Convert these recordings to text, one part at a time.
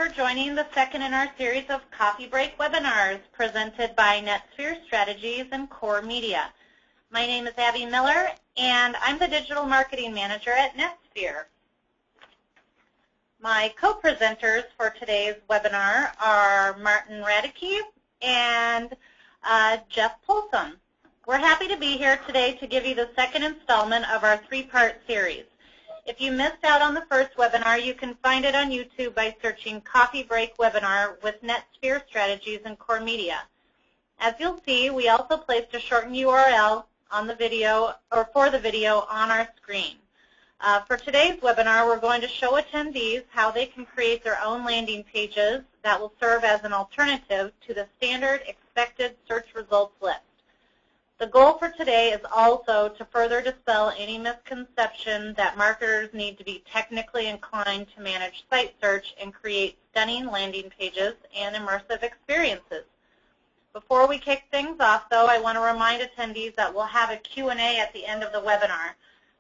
for joining the second in our series of coffee break webinars presented by NetSphere Strategies and CoreMedia. My name is Abby Miller, and I'm the Digital Marketing Manager at NetSphere. My co-presenters for today's webinar are Martin Radicke and Jeff Polson. We're happy to be here today to give you the second installment of our three-part series. If you missed out on the first webinar, you can find it on YouTube by searching Coffee Break Webinar with NetSphere Strategies and CoreMedia. As you'll see, we also placed a shortened URL on the video, or for the video, on our screen. For today's webinar, we're going to show attendees how they can create their own landing pages that will serve as an alternative to the standard expected search results list. The goal for today is also to further dispel any misconception that marketers need to be technically inclined to manage site search and create stunning landing pages and immersive experiences. Before we kick things off, though, I want to remind attendees that we'll have a Q&A at the end of the webinar.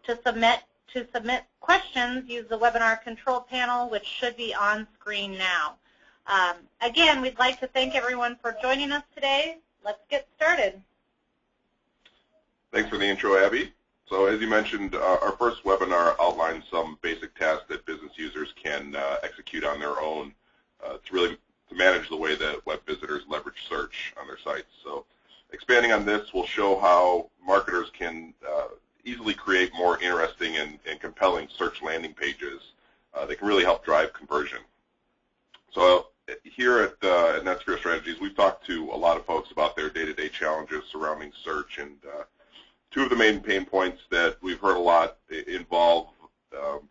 To submit questions, use the webinar control panel, which should be on screen now. Again, we'd like to thank everyone for joining us today. Let's get started. Thanks for the intro, Abby. So as you mentioned, our first webinar outlines some basic tasks that business users can execute on their own to manage the way that web visitors leverage search on their sites. So expanding on this, we'll show how marketers can easily create more interesting and compelling search landing pages that can really help drive conversion. So here at NetSphere Strategies, we've talked to a lot of folks about their day-to-day challenges surrounding search, and two of the main pain points that we've heard a lot involve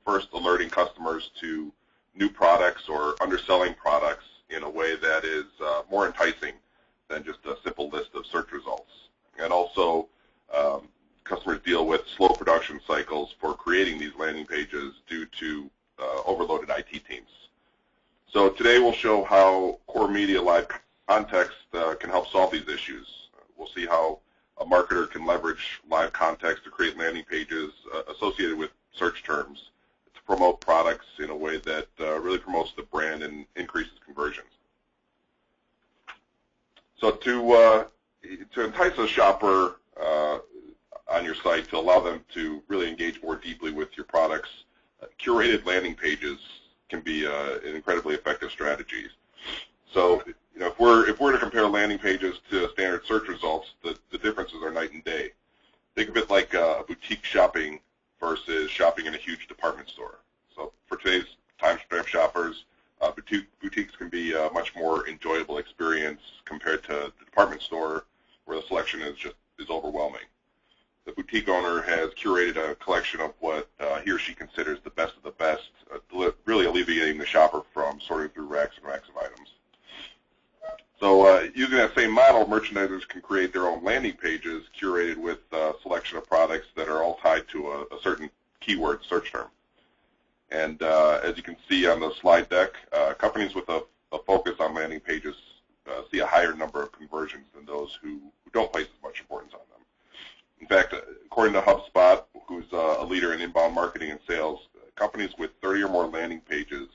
first, alerting customers to new products or underselling products in a way that is more enticing than just a simple list of search results. And also, customers deal with slow production cycles for creating these landing pages due to overloaded IT teams. So today we'll show how CoreMedia LiveContext can help solve these issues. We'll see how a marketer can leverage LiveContext to create landing pages associated with search terms to promote products in a way that really promotes the brand and increases conversions. So to entice a shopper on your site, to allow them to really engage more deeply with your products, curated landing pages can be an incredibly effective strategy. So, you know, if we're to compare landing pages to standard search results, the differences are night and day. Think of it like a boutique shopping versus shopping in a huge department store. So for today's time-starved shoppers, boutiques can be a much more enjoyable experience compared to the department store, where the selection is overwhelming. The boutique owner has curated a collection of what he or she considers the best of the best, really alleviating the shopper from sorting through racks and racks of items. So using that same model, merchandisers can create their own landing pages curated with a selection of products that are all tied to a certain keyword search term. And as you can see on the slide deck, companies with a focus on landing pages see a higher number of conversions than those who don't place as much importance on them. In fact, according to HubSpot, who's a leader in inbound marketing and sales, companies with 30 or more landing pages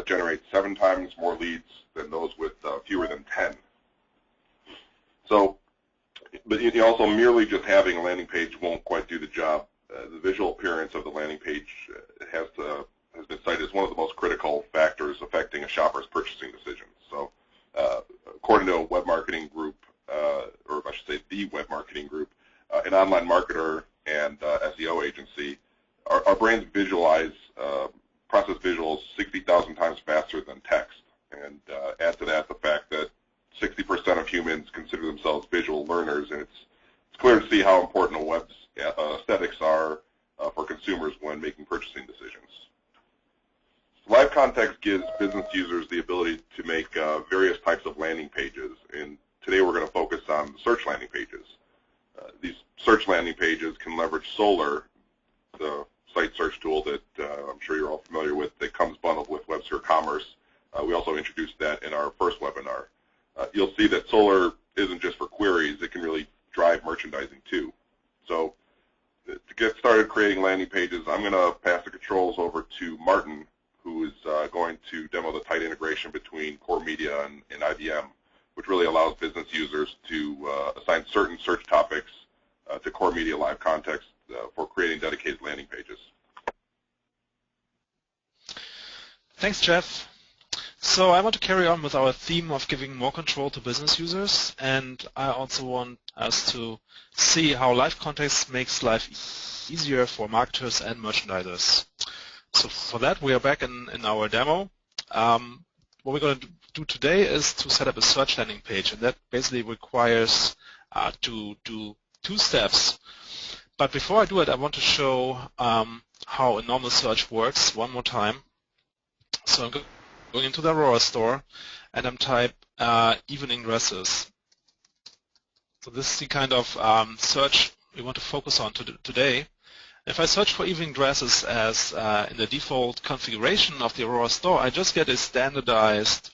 generate 7 times more leads than those with fewer than 10. So, but also merely just having a landing page won't quite do the job. The visual appearance of the landing page has been cited as one of the most critical factors affecting a shopper's purchasing decisions. So, according to a web marketing group, or I should say the web marketing group, an online marketer and SEO agency, our brains process visuals 60,000 times faster than text. And add to that the fact that 60% of humans consider themselves visual learners, and it's clear to see how important a web's aesthetics are for consumers when making purchasing decisions. LiveContext gives business users the ability to make various types of landing pages, and today we're going to focus on search landing pages. These search landing pages can leverage Solar, the site search tool that I'm sure you're all familiar with, that comes bundled with WebSphere Commerce. We also introduced that in our first webinar. You'll see that Solar isn't just for queries, it can really drive merchandising too. So to get started creating landing pages, I'm going to pass the controls over to Martin, who is going to demo the tight integration between CoreMedia and IBM, which really allows business users to assign certain search topics to CoreMedia LiveContext for creating dedicated landing pages. Thanks, Jeff. So I want to carry on with our theme of giving more control to business users, and I also want us to see how LiveContext makes life easier for marketers and merchandisers. So for that, we are back in our demo. What we're going to do today is to set up a search landing page, and that basically requires to do two steps. But before I do it, I want to show how a normal search works one more time. So I'm going into the Aurora store, and I'm type evening dresses. So this is the kind of search we want to focus on today. If I search for evening dresses as in the default configuration of the Aurora store, I just get a standardized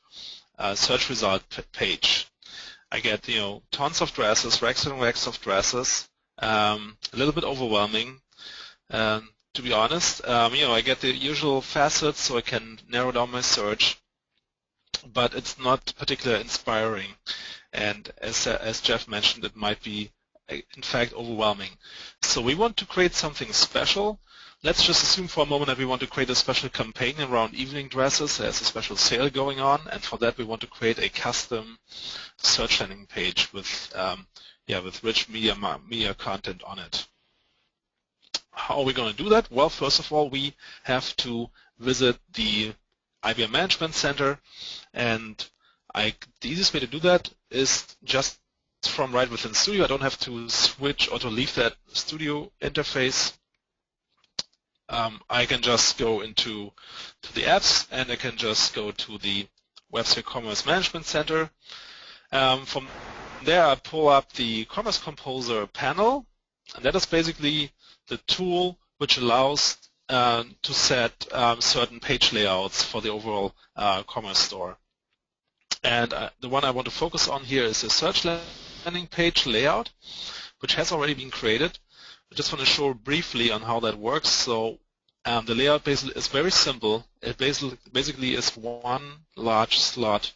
search result page. I get tons of dresses, racks and racks of dresses, a little bit overwhelming. To be honest, I get the usual facets, so I can narrow down my search, but it's not particularly inspiring. And as Jeff mentioned, it might be, in fact, overwhelming. So we want to create something special. Let's just assume for a moment that we want to create a special campaign around evening dresses. There's a special sale going on, and for that we want to create a custom search landing page with rich media content on it. How are we going to do that? Well, first of all, we have to visit the IBM Management Center, and the easiest way to do that is just from right within Studio. I don't have to switch or to leave that Studio interface. I can just go into the apps, and I can just go to the Website Commerce Management Center. From there, I pull up the Commerce Composer panel, and that is basically the tool which allows to set certain page layouts for the overall commerce store. And the one I want to focus on here is the search landing page layout, which has already been created. I just want to show briefly on how that works. So the layout basically is very simple. It basically is one large slot,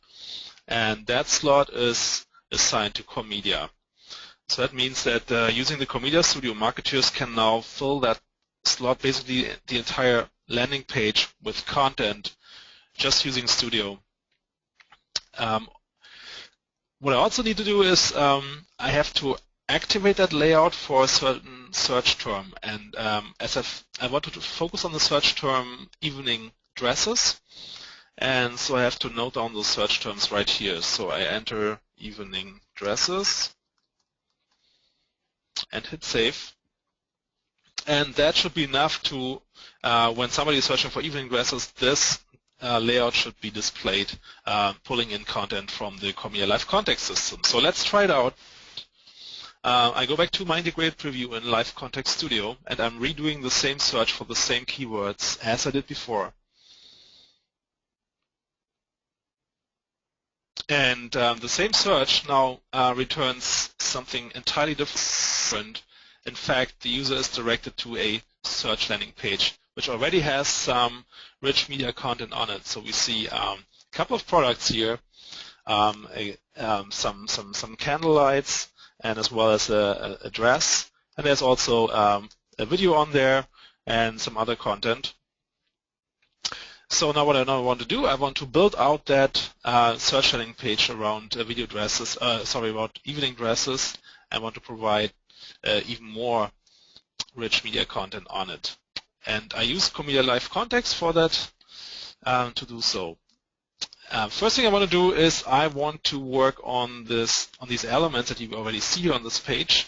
and that slot is assigned to CoreMedia. So that means that using the CoreMedia Studio, marketers can now fill that slot, basically the entire landing page, with content just using Studio. What I also need to do is I have to activate that layout for a certain search term, and I wanted to focus on the search term evening dresses, and so I have to note down those search terms right here. So I enter evening dresses and hit save, and that should be enough to when somebody is searching for evening dresses, this layout should be displayed, pulling in content from the CoreMedia LiveContext system. So let's try it out. I go back to my integrated preview in LiveContext Studio, and I'm redoing the same search for the same keywords as I did before. And the same search now returns something entirely different. In fact, the user is directed to a search landing page, which already has some rich media content on it. So we see a couple of products here, some candlelights, and as well as a dress. And there's also a video on there and some other content. So now what I want to do, I want to build out that search landing page around video dresses, about evening dresses. I want to provide even more rich media content on it. And I use CoreMedia LiveContext for that to do so. First thing I want to do is I want to work on these elements that you already see here on this page.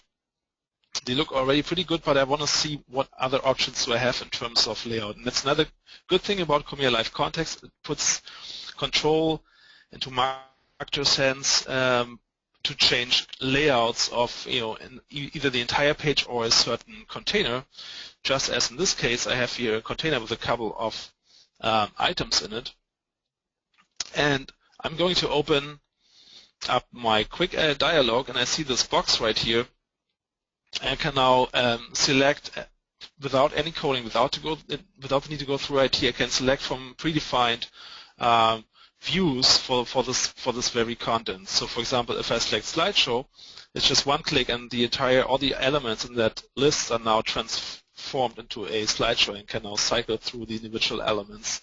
They look already pretty good, but I want to see what other options do I have in terms of layout. And that's another good thing about CoreMedia LiveContext. It puts control into marketer's hands to change layouts of in either the entire page or a certain container. Just as in this case, I have here a container with a couple of items in it. And I'm going to open up my quick edit dialog, and I see this box right here. I can now select without any coding, without the need to go through IT, I can select from predefined views for this very content. So, for example, if I select slideshow, it's just one click, and all the elements in that list are now transformed into a slideshow and can now cycle through the individual elements,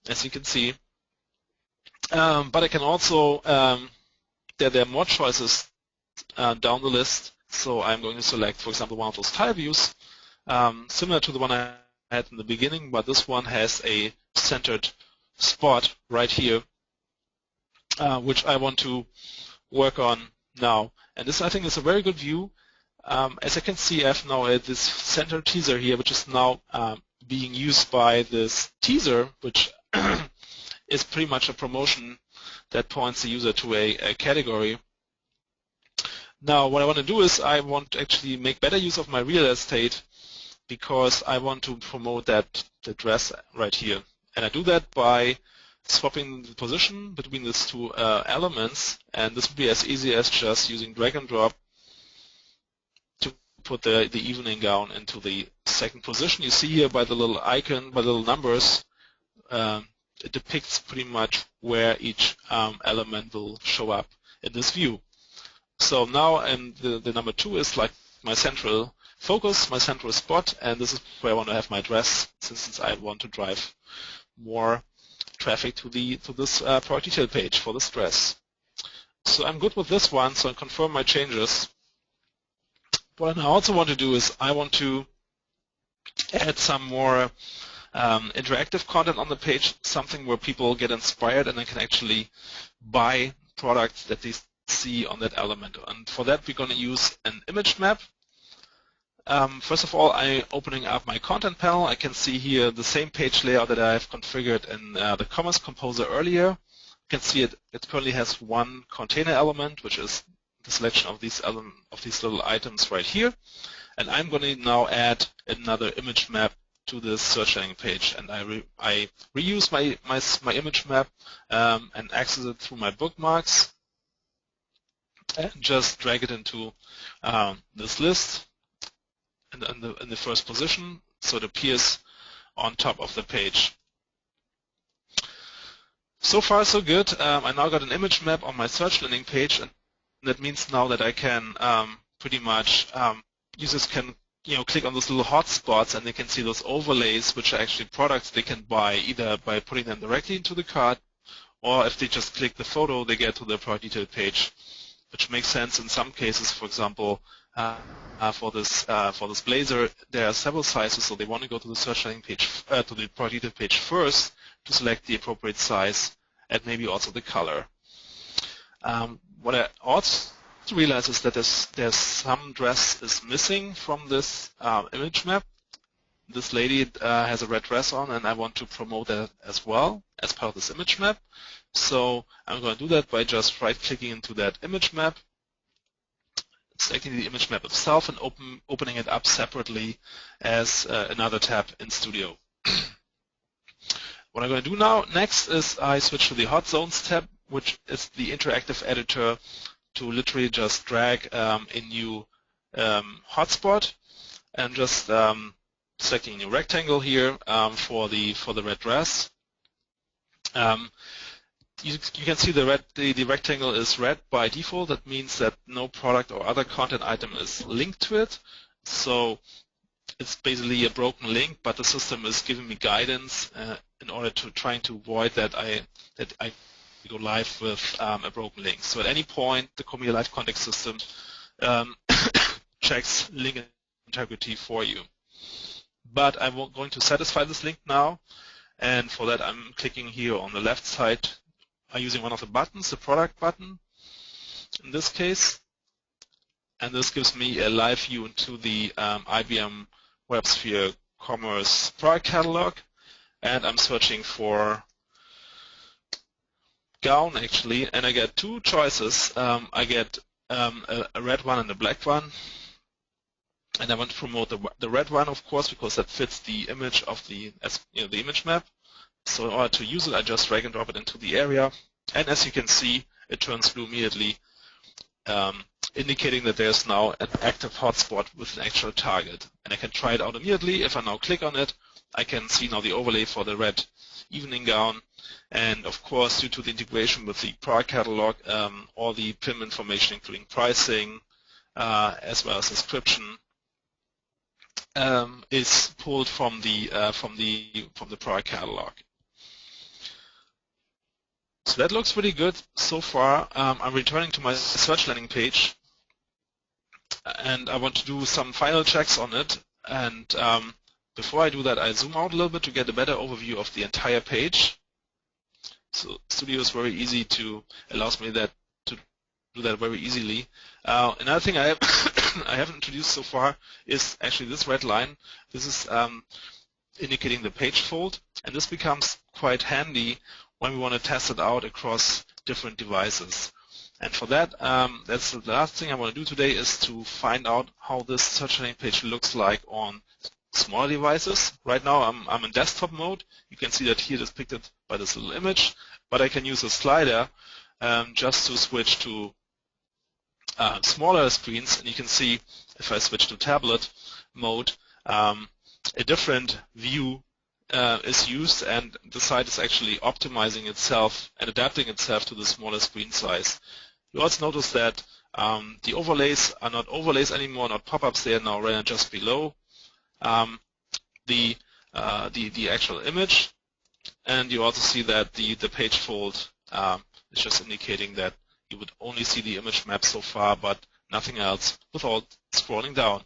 as you can see. But I can also there are more choices down the list. So I'm going to select, for example, one of those tile views, similar to the one I had in the beginning, but this one has a centered spot right here, which I want to work on now. And this, I think, is a very good view. As I can see, I have now this center teaser here, which is now being used by this teaser, which is pretty much a promotion that points the user to a category. Now, what I want to do is I want to actually make better use of my real estate, because I want to promote the dress right here. And I do that by swapping the position between these two elements, and this would be as easy as just using drag and drop to put the evening gown into the second position. You see here by the little icon, by the little numbers, it depicts pretty much where each element will show up in this view. So now the number 2 is like my central focus, my central spot, and this is where I want to have my dress, since I want to drive more traffic to this product detail page for this dress. So I'm good with this one, so I confirm my changes. What I also want to do is I want to add some more interactive content on the page, something where people get inspired and they can actually buy products that they see on that element. And for that, we're going to use an image map. First of all, I'm opening up my content panel. I can see here the same page layout that I have configured in the Commerce Composer earlier. You can see it currently has one container element, which is the selection of these little items right here. And I'm going to now add another image map to this search landing page. And I reuse my image map and access it through my bookmarks and just drag it into this list in the first position, so it appears on top of the page. So far, so good. I now got an image map on my search landing page, and that means now that I can pretty much users can click on those little hotspots, and they can see those overlays, which are actually products they can buy either by putting them directly into the cart, or if they just click the photo, they get to the product detail page, which makes sense in some cases. For example, for this blazer, there are several sizes, so they want to go to the search landing page, to the product detail page first to select the appropriate size and maybe also the color. What I also realize is that there's some dress is missing from this image map. This lady has a red dress on, and I want to promote that as well as part of this image map. So I'm going to do that by just right-clicking into that image map, selecting the image map itself, and opening it up separately as another tab in Studio. What I'm going to do now next is I switch to the Hot Zones tab, which is the interactive editor to literally just drag a new hotspot and just selecting a new rectangle here for the red dress. You can see the rectangle is red by default. That means that no product or other content item is linked to it. So it's basically a broken link, but the system is giving me guidance in order to trying to avoid that I go live with a broken link. So at any point, the CoreMedia LiveContext system checks link integrity for you. But I'm going to satisfy this link now, and for that I'm clicking here on the left side. I'm using one of the buttons, the product button in this case, and this gives me a live view into the IBM WebSphere Commerce product catalog, and I'm searching for gown actually, and I get two choices. I get a red one and a black one, and I want to promote the red one, of course, because that fits the image of the image map. So in order to use it, I just drag and drop it into the area, and as you can see, it turns blue immediately indicating that there's now an active hotspot with an actual target. And I can try it out immediately. If I now click on it, I can see now the overlay for the red evening gown. And of course, due to the integration with the product catalog, all the PIM information, including pricing, as well as description, is pulled from the product catalog. So that looks really good so far. I'm returning to my search landing page, and I want to do some final checks on it. And before I do that, I zoom out a little bit to get a better overview of the entire page. So Studio is very easy allows me to do that very easily. Another thing I haven't introduced so far is actually this red line. This is indicating the page fold, and this becomes quite handy when we want to test it out across different devices. And for that, that's the last thing I want to do today, is to find out how this search landing page looks like on smaller devices. Right now I'm in desktop mode. You can see that here it is depicted by this little image, but I can use a slider just to switch to smaller screens, and you can see if I switch to tablet mode, a different view is used, and the site is actually optimizing itself and adapting itself to the smaller screen size. You also notice that the overlays are not overlays anymore, not pop-ups. They are now rendered just below the actual image, and you also see that the page fold is just indicating that you would only see the image map so far, but nothing else without scrolling down.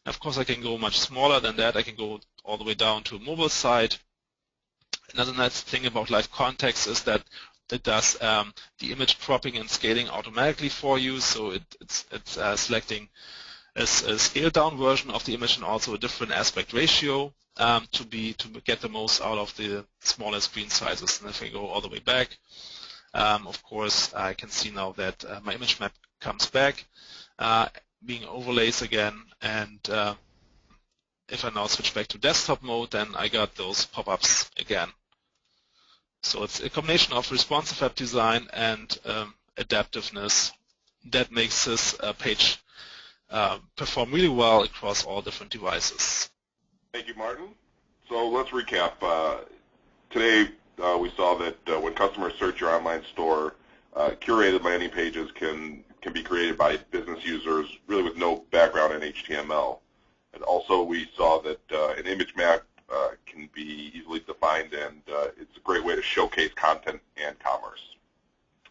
And of course, I can go much smaller than that. I can go all the way down to a mobile site. Another nice thing about LiveContext is that it does the image cropping and scaling automatically for you. So it's selecting a scaled down version of the image and also a different aspect ratio to get the most out of the smaller screen sizes. And if I go all the way back, of course, I can see now that my image map comes back, being overlays again, and if I now switch back to desktop mode, then I got those pop-ups again. So it's a combination of responsive web design and adaptiveness that makes this page perform really well across all different devices. Thank you, Martin. So let's recap. Today we saw that when customers search your online store, curated landing pages can be created by business users really with no background in HTML. And also we saw that an image map can be easily defined, and it's a great way to showcase content and commerce.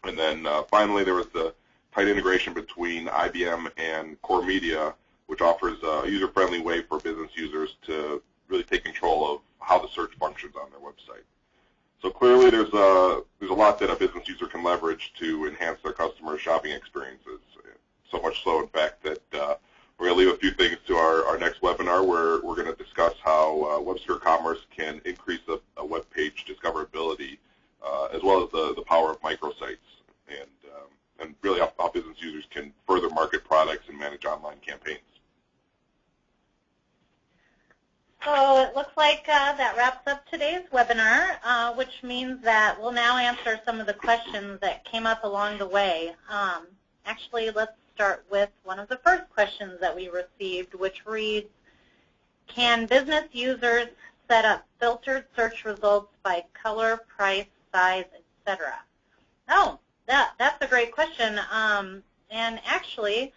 And then finally there was the tight integration between IBM and CoreMedia, which offers a user-friendly way for business users to really take control of how the search functions on their website. So clearly there's a lot that a business user can leverage to enhance their customer shopping experiences. So much so, in fact, that we're going to leave a few things to our next webinar, where we're going to discuss how WebSphere Commerce can increase a web page discoverability, as well as the power of microsites, and really how business users can further market products and manage online campaigns. So it looks like that wraps up today's webinar, which means that we'll now answer some of the questions that came up along the way. Actually, let's start with one of the first questions that we received, which reads, can business users set up filtered search results by color, price, size, etc.? Oh, that's a great question. And actually,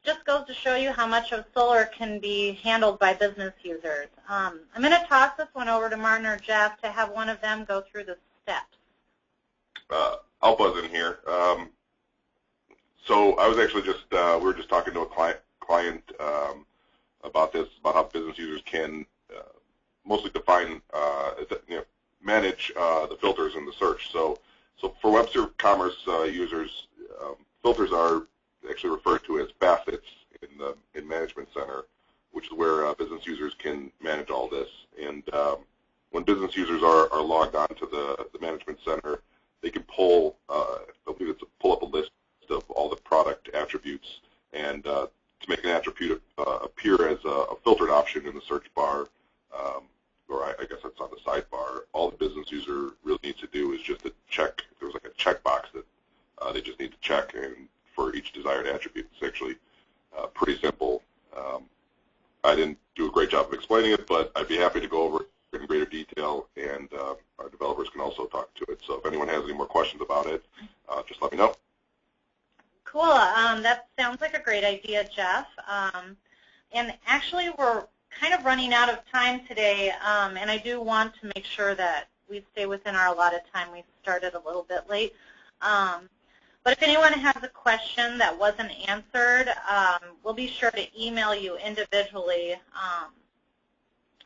just goes to show you how much of solar can be handled by business users. I'm going to toss this one over to Martin or Jeff to have one of them go through the steps. I'll buzz in here. So I was actually we were just talking to a client about this, about how business users can mostly define, manage the filters in the search. So for WebSphere Commerce users, filters are actually referred to as facets in Management Center, which is where business users can manage all this. And when business users are logged on to the Management Center, they can pull up a list of all the product attributes, and to make an attribute appear as a filtered option in the search bar, or I guess that's on the sidebar, all the business user really needs to do is just to check. There's like a checkbox that they just need to check, and for each desired attribute. So actually pretty simple. I didn't do a great job of explaining it, but I'd be happy to go over it in greater detail, and our developers can also talk to it. So if anyone has any more questions about it, just let me know. Cool. That sounds like a great idea, Jeff. And actually, we're kind of running out of time today, and I do want to make sure that we stay within our allotted time. We started a little bit late. But if anyone has a question that wasn't answered, we'll be sure to email you individually.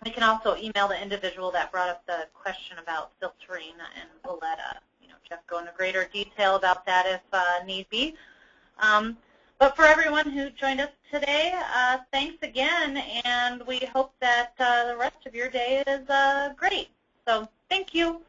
We can also email the individual that brought up the question about filtering, and we'll let Jeff go into greater detail about that if need be. But for everyone who joined us today, thanks again, and we hope that the rest of your day is great. So thank you.